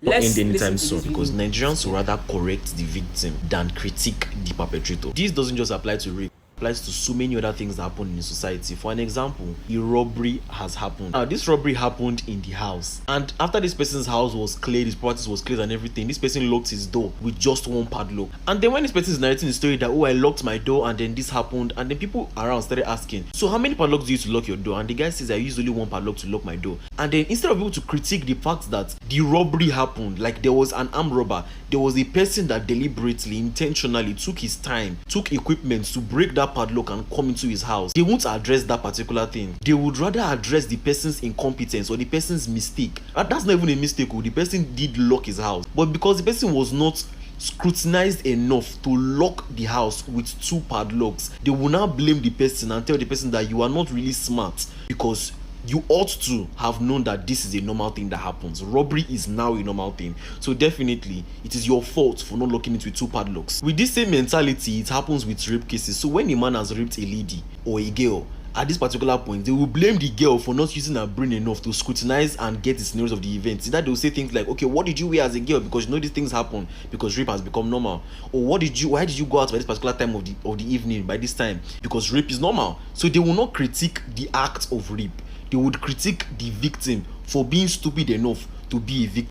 not end Let's anytime listen to soon this because video. Nigerians rather correct the victim than critique the perpetrator. This doesn't just apply to rape. Applies to so many other things that happen in society. For an example, a robbery has happened. Now, this robbery happened in the house, and after this person's house was cleared, his property was cleared and everything, this person locked his door with just one padlock. And then when this person is narrating the story that, oh, I locked my door and then this happened, and then people around started asking, so how many padlocks do you use to lock your door? And the guy says, I use only one padlock to lock my door. And then instead of people to critique the fact that the robbery happened, like there was an armed robber, there was a person that deliberately, intentionally took his time, took equipment to break that padlock and come into his house, they won't address that particular thing. They would rather address the person's incompetence or the person's mistake. And that's not even a mistake. The person did lock his house, but because the person was not scrutinized enough to lock the house with two padlocks, they will now blame the person and tell the person that you are not really smart because you ought to have known that this is a normal thing that happens. Robbery is now a normal thing. So definitely, it is your fault for not locking it with two padlocks. With this same mentality, it happens with rape cases. So when a man has raped a lady or a girl, at this particular point, they will blame the girl for not using her brain enough to scrutinize and get the scenarios of the events. That they will say things like, okay, what did you wear as a girl? Because you know these things happen because rape has become normal. Or why did you go out by this particular time of the evening by this time? Because rape is normal. So they will not critique the act of rape. They would critique the victim for being stupid enough to be a victim.